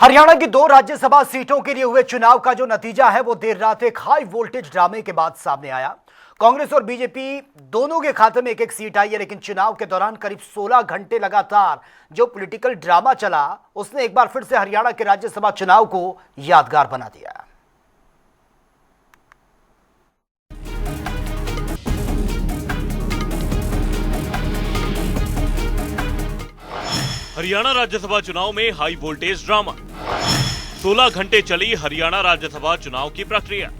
हरियाणा की 2 राज्यसभा सीटों के लिए हुए चुनाव का जो नतीजा है वो देर रात एक हाई वोल्टेज ड्रामे के बाद सामने आया। कांग्रेस और बीजेपी दोनों के खाते में एक एक सीट आई है, लेकिन चुनाव के दौरान करीब 16 घंटे लगातार जो पॉलिटिकल ड्रामा चला उसने एक बार फिर से हरियाणा के राज्यसभा चुनाव को यादगार बना दिया। हरियाणा राज्यसभा चुनाव में हाई वोल्टेज ड्रामा। 16 घंटे चली हरियाणा राज्यसभा चुनाव की प्रक्रिया।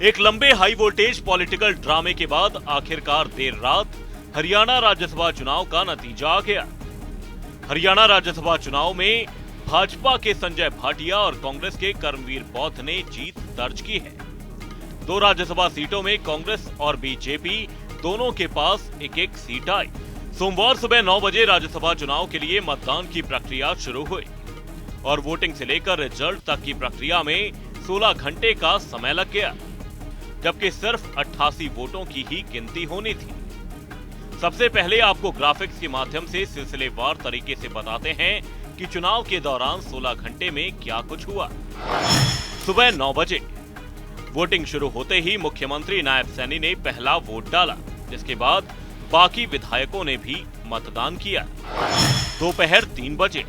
एक लंबे हाई वोल्टेज पॉलिटिकल ड्रामे के बाद आखिरकार देर रात हरियाणा राज्यसभा चुनाव का नतीजा आ गया। हरियाणा राज्यसभा चुनाव में भाजपा के संजय भाटिया और कांग्रेस के कर्मवीर बौद्ध ने जीत दर्ज की है। 2 राज्यसभा सीटों में कांग्रेस और बीजेपी दोनों के पास एक एक सीट आई। सोमवार सुबह 9 बजे राज्यसभा चुनाव के लिए मतदान की प्रक्रिया शुरू हुई और वोटिंग से लेकर रिजल्ट तक की प्रक्रिया में 16 घंटे का समय लग गया, जबकि सिर्फ 88 वोटों की ही गिनती होनी थी। सबसे पहले आपको ग्राफिक्स के माध्यम से सिलसिलेवार तरीके से बताते हैं कि चुनाव के दौरान 16 घंटे में क्या कुछ हुआ। सुबह 9 बजे वोटिंग शुरू होते ही मुख्यमंत्री नायब सैनी ने पहला वोट डाला, जिसके बाद बाकी विधायकों ने भी मतदान किया। दोपहर 3 बजे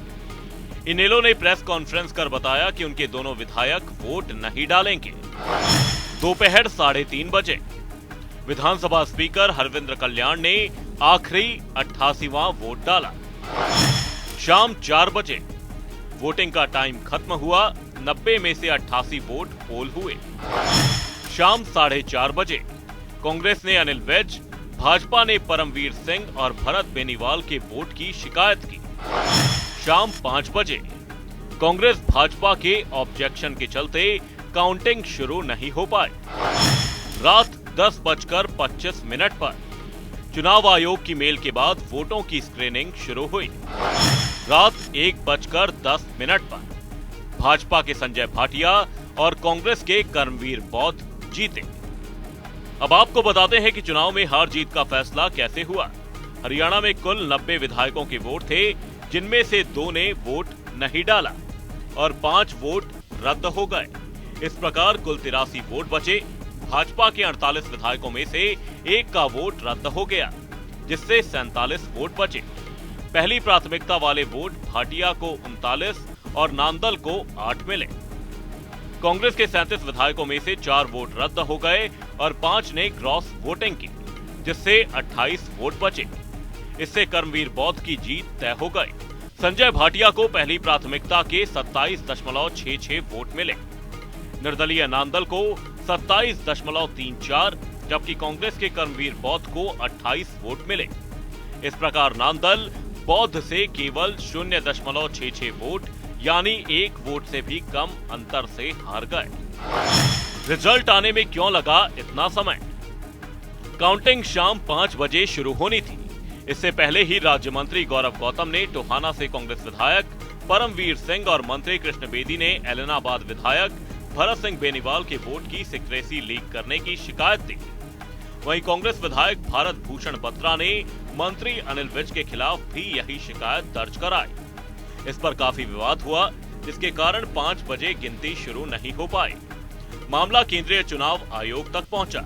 इनेलो ने प्रेस कॉन्फ्रेंस कर बताया कि उनके दोनों विधायक वोट नहीं डालेंगे। दोपहर 3:30 बजे विधानसभा स्पीकर हरविंद्र कल्याण ने आखिरी 88वां वोट डाला। शाम 4 बजे वोटिंग का टाइम खत्म हुआ। 90 में से 88 वोट पोल हुए। शाम 4:30 बजे कांग्रेस ने अनिल विज, भाजपा ने परमवीर सिंह और भरत बेनीवाल के वोट की शिकायत की। शाम 5 बजे कांग्रेस भाजपा के ऑब्जेक्शन के चलते काउंटिंग शुरू नहीं हो पाई। रात 10:25 पर चुनाव आयोग की मेल के बाद वोटों की स्क्रीनिंग शुरू हुई। रात 1:10 पर भाजपा के संजय भाटिया और कांग्रेस के कर्मवीर बौद्ध जीते। अब आपको बताते हैं कि चुनाव में हार जीत का फैसला कैसे हुआ। हरियाणा में कुल 90 विधायकों के वोट थे, जिनमें से 2 ने वोट नहीं डाला और 5 वोट रद्द हो गए। इस प्रकार कुल 83 वोट बचे। भाजपा के 48 विधायकों में से 1 का वोट रद्द हो गया, जिससे 47 वोट बचे। पहली प्राथमिकता वाले वोट भाटिया को 39 और नांदल को 8 मिले। कांग्रेस के 37 विधायकों में से 4 वोट रद्द हो गए और 5 ने क्रॉस वोटिंग की, जिससे 28 वोट बचे। इससे कर्मवीर बौद्ध की जीत तय हो गई। संजय भाटिया को पहली प्राथमिकता के 27.66 वोट मिले। निर्दलीय नांदल को 27.34, जबकि कांग्रेस के कर्मवीर बौद्ध को 28 वोट मिले। इस प्रकार नांदल बौद्ध से केवल 0.66 वोट यानी 1 वोट से भी कम अंतर से हार गए। रिजल्ट आने में क्यों लगा इतना समय? काउंटिंग शाम 5 बजे शुरू होनी थी। इससे पहले ही राज्य मंत्री गौरव गौतम ने टोहाना से कांग्रेस विधायक परमवीर सिंह और मंत्री कृष्ण बेदी ने एलनाबाद विधायक भरत सिंह बेनीवाल के वोट की सीक्रेसी लीक करने की शिकायत दी। वहीं कांग्रेस विधायक भारत भूषण बत्रा ने मंत्री अनिल विज के खिलाफ भी यही शिकायत दर्ज कराई। इस पर काफी विवाद हुआ, जिसके कारण 5 बजे गिनती शुरू नहीं हो पाई। मामला केंद्रीय चुनाव आयोग तक पहुंचा।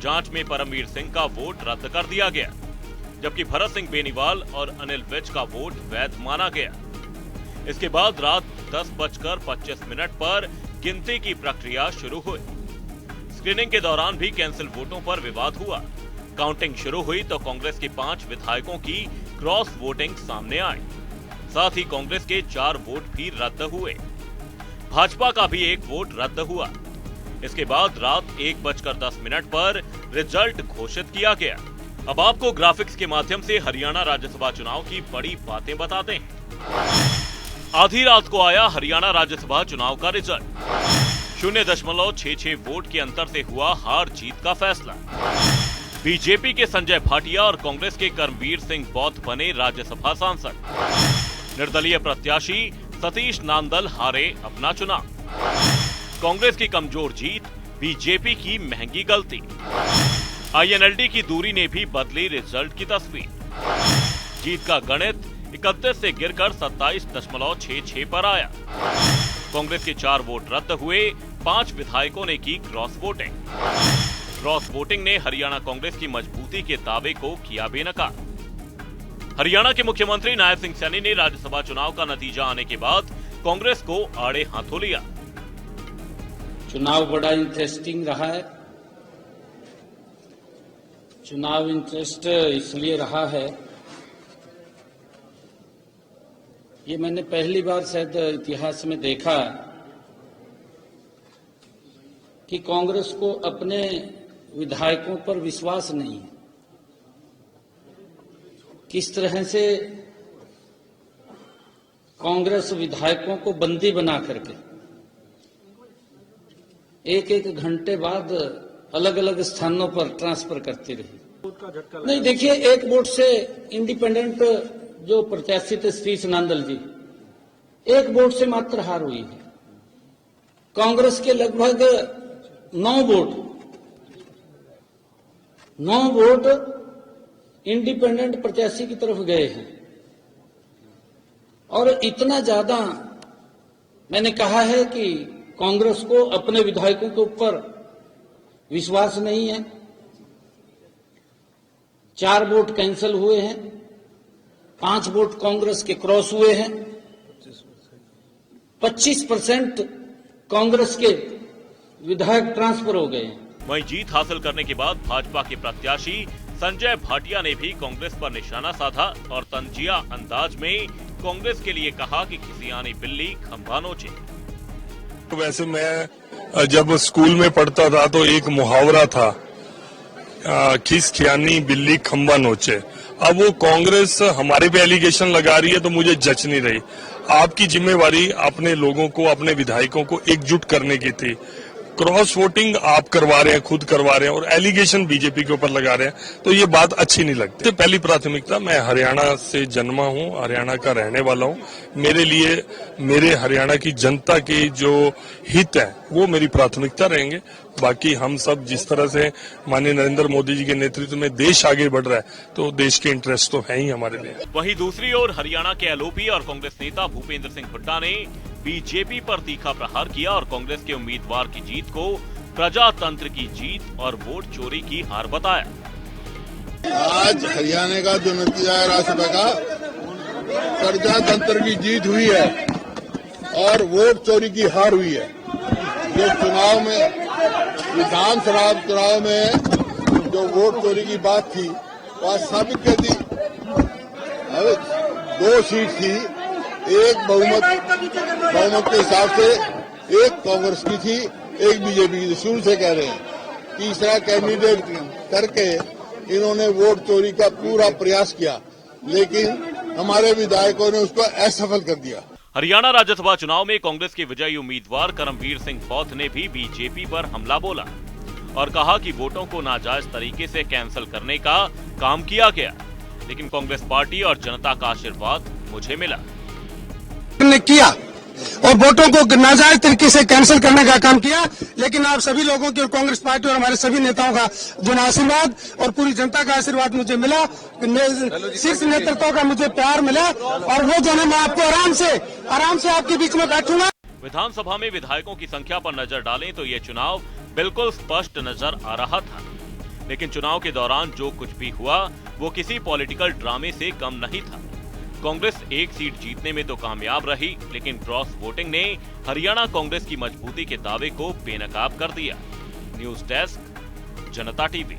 जांच में परमवीर सिंह का वोट रद्द कर दिया गया, जबकि भरत सिंह बेनीवाल और अनिल विज का वोट वैध माना गया। इसके बाद रात 10:25 पर गिनती की प्रक्रिया शुरू हुई। स्क्रीनिंग के दौरान भी कैंसिल वोटों पर विवाद हुआ। काउंटिंग शुरू हुई तो कांग्रेस के 5 विधायकों की क्रॉस वोटिंग सामने आई। साथ ही कांग्रेस के 4 वोट भी रद्द हुए। भाजपा का भी 1 वोट रद्द हुआ। इसके बाद रात 1:10 पर रिजल्ट घोषित किया गया। अब आपको ग्राफिक्स के माध्यम से हरियाणा राज्यसभा चुनाव की बड़ी बातें बताते हैं। आधी रात को आया हरियाणा राज्यसभा चुनाव का रिजल्ट। 0.66 वोट के अंतर से हुआ हार जीत का फैसला। बीजेपी के संजय भाटिया और कांग्रेस के कर्मवीर सिंह बौद्ध बने राज्यसभा सांसद। निर्दलीय प्रत्याशी सतीश नांदल हारे अपना चुनाव। कांग्रेस की कमजोर जीत, बीजेपी की महंगी गलती। आईएनएलडी की दूरी ने भी बदली रिजल्ट की तस्वीर। जीत का गणित 31 से गिरकर 27.66 पर आया। कांग्रेस के 4 वोट रद्द हुए, 5 विधायकों ने की क्रॉस वोटिंग। क्रॉस वोटिंग ने हरियाणा कांग्रेस की मजबूती के दावे को किया बेनकाब। हरियाणा के मुख्यमंत्री नायब सिंह सैनी ने राज्यसभा चुनाव का नतीजा आने के बाद कांग्रेस को आड़े हाथों लिया। चुनाव बड़ा इंटरेस्टिंग रहा है। चुनाव इंटरेस्ट इसलिए रहा है, ये मैंने पहली बार शायद इतिहास में देखा कि कांग्रेस को अपने विधायकों पर विश्वास नहीं है। किस तरह से कांग्रेस विधायकों को बंदी बना करके एक घंटे बाद अलग अलग स्थानों पर ट्रांसफर करती रही। नहीं, देखिए, एक वोट से इंडिपेंडेंट जो प्रत्याशी थे सतीश नांदल जी, एक वोट से मात्र हार हुई है। कांग्रेस के लगभग 9 वोट इंडिपेंडेंट प्रत्याशी की तरफ गए हैं। और इतना ज्यादा मैंने कहा है कि कांग्रेस को अपने विधायकों के ऊपर विश्वास नहीं है। 4 वोट कैंसिल हुए हैं, 5 वोट कांग्रेस के क्रॉस हुए हैं, 25% कांग्रेस के विधायक ट्रांसफर हो गए हैं। वहीं जीत हासिल करने के बाद भाजपा के प्रत्याशी संजय भाटिया ने भी कांग्रेस पर निशाना साधा और तंजिया अंदाज में कांग्रेस के लिए कहा कि खिसियानी बिल्ली खंभा नोचे। वैसे मैं जब स्कूल में पढ़ता था तो एक मुहावरा था, खिसियानी बिल्ली खंभा नोचे। अब वो कांग्रेस हमारे पे एलिगेशन लगा रही है तो मुझे जच नहीं रही। आपकी जिम्मेवारी अपने लोगों को, अपने विधायकों को एकजुट करने की थी। क्रॉस वोटिंग आप करवा रहे हैं, खुद करवा रहे हैं और एलिगेशन बीजेपी के ऊपर लगा रहे हैं, तो ये बात अच्छी नहीं लगती। पहली प्राथमिकता, मैं हरियाणा से जन्मा हूं, हरियाणा का रहने वाला हूं। मेरे लिए मेरे हरियाणा की जनता के जो हित है वो मेरी प्राथमिकता रहेंगे। बाकी हम सब जिस तरह से माननीय नरेंद्र मोदी जी के नेतृत्व में देश आगे बढ़ रहा है तो देश के इंटरेस्ट तो है ही हमारे लिए। वहीं दूसरी ओर हरियाणा के एलओपी और कांग्रेस नेता भूपेंद्र सिंह हुड्डा ने बीजेपी पर तीखा प्रहार किया और कांग्रेस के उम्मीदवार की जीत को प्रजातंत्र की जीत और वोट चोरी की हार बताया। आज हरियाणा का जो नतीजा है राज्यसभा का, प्रजातंत्र की जीत हुई है और वोट चोरी की हार हुई है। जो चुनाव में, विधानसभा चुनाव में जो वोट चोरी की बात थी वह साबित कर दी। अब 2 सीट थी, एक बहुमत के हिसाब से एक कांग्रेस की थी, एक बीजेपी की थी। शुरू से कह रहे हैं तीसरा कैंडिडेट करके इन्होंने वोट चोरी का पूरा प्रयास किया, लेकिन हमारे विधायकों ने उसको असफल कर दिया। हरियाणा राज्यसभा चुनाव में कांग्रेस के विजयी उम्मीदवार करमवीर सिंह बौद्ध ने भी बीजेपी पर हमला बोला और कहा कि वोटों को नाजायज तरीके से कैंसिल करने का काम किया गया, लेकिन कांग्रेस पार्टी और जनता का आशीर्वाद मुझे मिला। ने किया और वोटों को नाजायज तरीके से कैंसिल करने का काम किया, लेकिन आप सभी लोगों की और कांग्रेस पार्टी और हमारे सभी नेताओं का जो आशीर्वाद और पूरी जनता का आशीर्वाद मुझे मिला, शीर्ष नेतृत्व का मुझे प्यार मिला और वो जो है मैं आपको आराम से आपके बीच में बैठूंगा। विधानसभा में विधायकों की संख्या पर नजर डालें तो ये चुनाव बिल्कुल स्पष्ट नजर आ रहा था, लेकिन चुनाव के दौरान जो कुछ भी हुआ वो किसी पॉलिटिकल ड्रामे से कम नहीं था। कांग्रेस एक सीट जीतने में तो कामयाब रही, लेकिन क्रॉस वोटिंग ने हरियाणा कांग्रेस की मजबूती के दावे को बेनकाब कर दिया। न्यूज़ डेस्क, जनता टीवी।